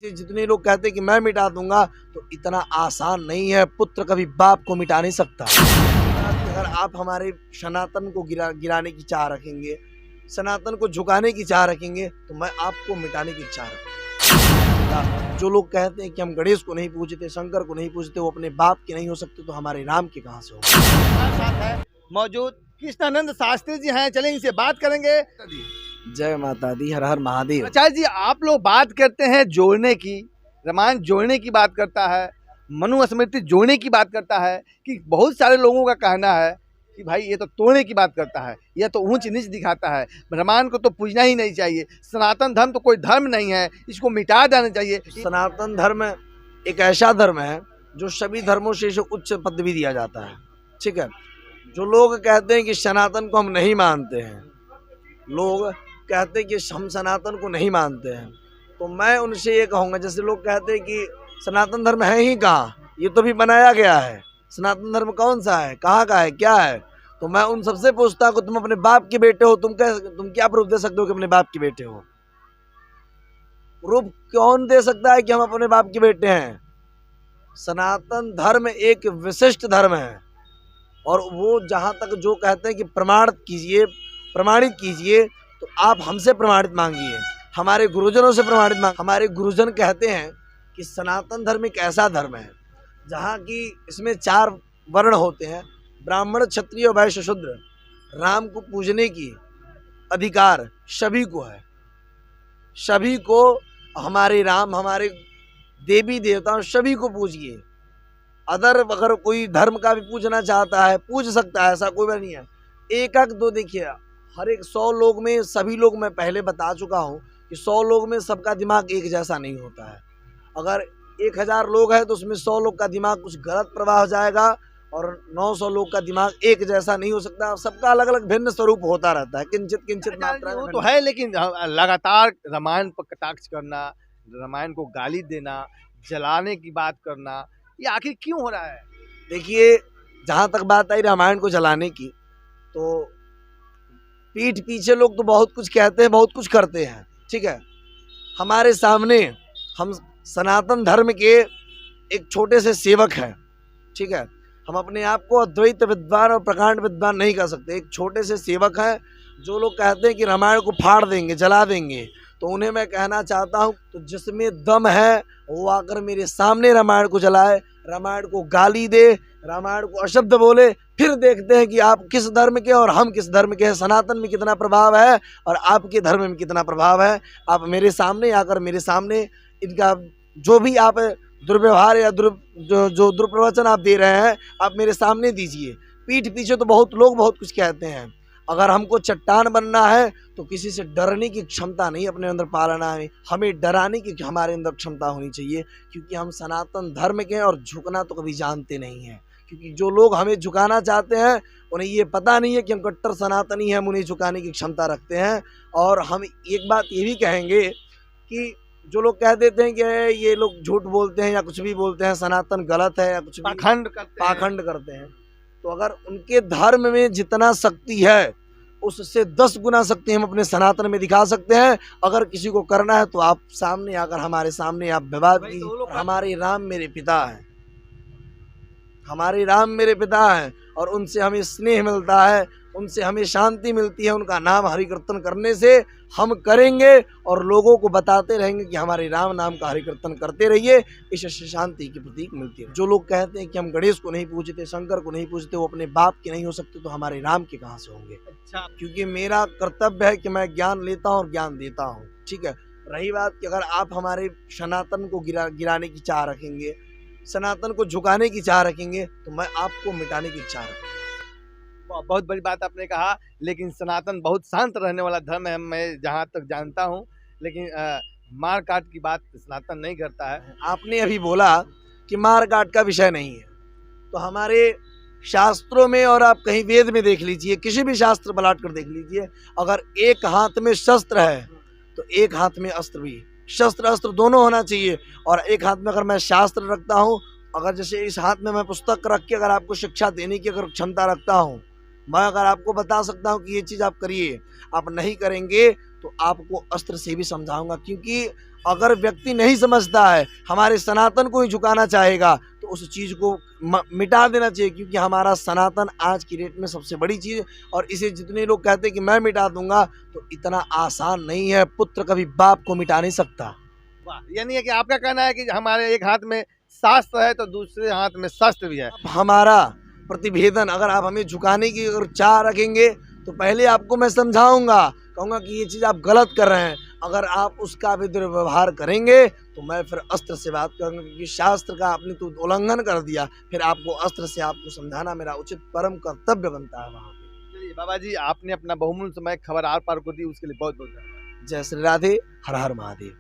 जितने लोग कहते हैं कि मैं मिटा दूंगा, तो इतना आसान नहीं है। पुत्र कभी बाप को मिटा नहीं सकता। अगर आप हमारे सनातन को गिराने की चाह रखेंगे, सनातन को झुकाने की चाह रखेंगे, तो मैं आपको मिटाने की चाह रखूंगा। जो लोग कहते हैं कि हम गणेश को नहीं पूजते, शंकर को नहीं पूजते, वो अपने बाप के नहीं हो सकते, तो हमारे राम के कहाँ से हो? हमारे साथ है मौजूद कृष्णानंद शास्त्री जी हैं, चलें इनसे बात करेंगे। जय माता दी, हर हर महादेव। आचार्य जी, आप लोग बात करते हैं जोड़ने की, रामायण जोड़ने की बात करता है, मनुस्मृति जोड़ने की बात करता है, कि बहुत सारे लोगों का कहना है कि भाई ये तो तोड़ने की बात करता है, यह तो ऊंच नीच दिखाता है, रामायण को तो पूजना ही नहीं चाहिए, सनातन धर्म तो कोई धर्म नहीं है, इसको मिटा देना चाहिए। सनातन धर्म एक ऐसा धर्म है जो सभी धर्मों से उच्च पदवी दिया जाता है। ठीक है, जो लोग कहते हैं कि सनातन को हम नहीं मानते हैं, लोग कहते हैं कि हम सनातन को नहीं मानते हैं, तो मैं उनसे ये कहूँगा, जैसे लोग कहते हैं कि सनातन धर्म है ही कहाँ, ये तो भी बनाया गया है, सनातन धर्म कौन सा है, कहाँ का है, क्या है, तो मैं उन सबसे पूछता हूँ, तुम अपने बाप के बेटे हो, तुम क्या प्रूफ दे सकते हो कि अपने बाप के बेटे हो? प्रूफ कौन दे सकता है कि हम अपने बाप के बेटे हैं? सनातन धर्म एक विशिष्ट धर्म है, और वो जहाँ तक जो कहते हैं कि प्रमाणित कीजिए, तो आप हमसे प्रमाणित मांगिए, हमारे गुरुजनों से प्रमाणित मांग। हमारे गुरुजन कहते हैं कि सनातन धर्म एक ऐसा धर्म है जहाँ की इसमें 4 वर्ण होते हैं, ब्राह्मण, क्षत्रिय, वैश्य, शूद्र। राम को पूजने की अधिकार सभी को है, सभी को। हमारे राम, हमारे देवी देवताओं, सभी को पूजिए। अगर कोई धर्म का भी पूजना चाहता है, पूज सकता है, ऐसा कोई नहीं है। एक दो देखिए, हर एक 100 लोग में सभी लोग, मैं पहले बता चुका हूँ कि 100 लोग में सबका दिमाग एक जैसा नहीं होता है। अगर 1000 लोग हैं तो उसमें 100 लोग का दिमाग कुछ गलत प्रवाह हो जाएगा, और 900 लोग का दिमाग एक जैसा नहीं हो सकता। सबका अलग अलग भिन्न स्वरूप होता रहता है, किंचित मात्रा में। वो तो है, लेकिन लगातार रामायण पर कटाक्ष करना, रामायण को गाली देना, जलाने की बात करना, ये आखिर क्यों हो रहा है? देखिए, जहाँ तक बात आई रामायण को जलाने की, तो पीठ पीछे लोग तो बहुत कुछ कहते हैं, बहुत कुछ करते हैं। ठीक है, हमारे सामने हम सनातन धर्म के एक छोटे से सेवक हैं। ठीक है, हम अपने आप को अद्वैत विद्वान और प्रकांड विद्वान नहीं कह सकते, एक छोटे से सेवक हैं। जो लोग कहते हैं कि रामायण को फाड़ देंगे, जला देंगे, तो उन्हें मैं कहना चाहता हूँ, तो जिसमें दम है वो आकर मेरे सामने रामायण को जलाए, रामायण को गाली दे, रामायण को अशब्द बोले, फिर देखते हैं कि आप किस धर्म के और हम किस धर्म के हैं, सनातन में कितना प्रभाव है और आपके धर्म में कितना प्रभाव है। आप मेरे सामने आकर, मेरे सामने इनका जो भी आप दुर्व्यवहार या जो दुर्प्रवचन आप दे रहे हैं, आप मेरे सामने दीजिए। पीठ पीछे तो बहुत लोग बहुत कुछ कहते हैं। अगर हमको चट्टान बनना है तो किसी से डरने की क्षमता नहीं अपने अंदर पालना है, हमें डराने की हमारे अंदर क्षमता होनी चाहिए, क्योंकि हम सनातन धर्म के हैं और झुकना तो कभी जानते नहीं हैं। क्योंकि जो लोग हमें झुकाना चाहते हैं उन्हें ये पता नहीं है कि हम कट्टर सनातनी हैं, हम उन्हें झुकाने की क्षमता रखते हैं। और हम एक बात ये भी कहेंगे कि जो लोग कह देते हैं कि ये लोग झूठ बोलते हैं या कुछ भी बोलते हैं, सनातन गलत है या कुछ पाखंड करते हैं, तो अगर उनके धर्म में जितना शक्ति है उससे 10 गुना शक्ति हम अपने सनातन में दिखा सकते हैं। अगर किसी को करना है तो आप सामने आकर हमारे सामने आप विवाद कीजिए। हमारे राम मेरे पिता हैं, हमारे राम मेरे पिता हैं, और उनसे हमें स्नेह मिलता है, उनसे हमें शांति मिलती है। उनका नाम हरि कीर्तन करने से हम करेंगे और लोगों को बताते रहेंगे कि हमारे राम नाम का हरि कीर्तन करते रहिए, इससे शांति की प्रतीक मिलती है। जो लोग कहते हैं कि हम गणेश को नहीं पूजते, शंकर को नहीं पूजते, वो अपने बाप के नहीं हो सकते, तो हमारे राम के कहाँ से होंगे? अच्छा, क्योंकि मेरा कर्तव्य है कि मैं ज्ञान लेता हूँ और ज्ञान देता हूँ। ठीक है, रही बात कि अगर आप हमारे सनातन को गिराने की चाह रखेंगे, सनातन को झुकाने की चाह रखेंगे, तो मैं आपको मिटाने की चाह रखूँगा। बहुत बड़ी बात आपने कहा, लेकिन सनातन बहुत शांत रहने वाला धर्म है, मैं जहाँ तक जानता हूँ। लेकिन मार काट की बात सनातन नहीं करता है। आपने अभी बोला कि मार काट का विषय नहीं है, तो हमारे शास्त्रों में, और आप कहीं वेद में देख लीजिए, किसी भी शास्त्र पलट कर देख लीजिए, अगर एक हाथ में शस्त्र है तो एक हाथ में अस्त्र भी, शस्त्र अस्त्र दोनों होना चाहिए। और एक हाथ में अगर मैं शास्त्र रखता हूँ, अगर जैसे इस हाथ में मैं पुस्तक रख के अगर आपको शिक्षा देने की अगर क्षमता रखता हूँ, मैं अगर आपको बता सकता हूँ कि ये चीज़ आप करिए, आप नहीं करेंगे तो आपको अस्त्र से भी समझाऊंगा। क्योंकि अगर व्यक्ति नहीं समझता है, हमारे सनातन को ही झुकाना चाहेगा, तो उस चीज़ को मिटा देना चाहिए, क्योंकि हमारा सनातन आज की डेट में सबसे बड़ी चीज़। और इसे जितने लोग कहते हैं कि मैं मिटा दूंगा, तो इतना आसान नहीं है। पुत्र कभी बाप को मिटा नहीं सकता। वाह, यानी है कि आपका कहना है कि हमारे एक हाथ में शास्त्र है तो दूसरे हाथ में शस्त्र भी है। हमारा प्रतिवेदन, अगर आप हमें झुकाने की अगर चाह रखेंगे, तो पहले आपको मैं समझाऊंगा, कहूँगा कि ये चीज़ आप गलत कर रहे हैं। अगर आप उसका भी दुर्व्यवहार करेंगे, तो मैं फिर अस्त्र से बात करूँगा, क्योंकि शास्त्र का आपने तो उल्लंघन कर दिया। फिर आपको अस्त्र से आपको समझाना मेरा उचित परम कर्तव्य बनता है वहाँ पे। चलिए बाबा जी, आपने अपना बहुमूल्य समय खबर आर पार को दी, उसके लिए बहुत बहुत धन्यवाद। जय श्री राधे, हर हर महादेव।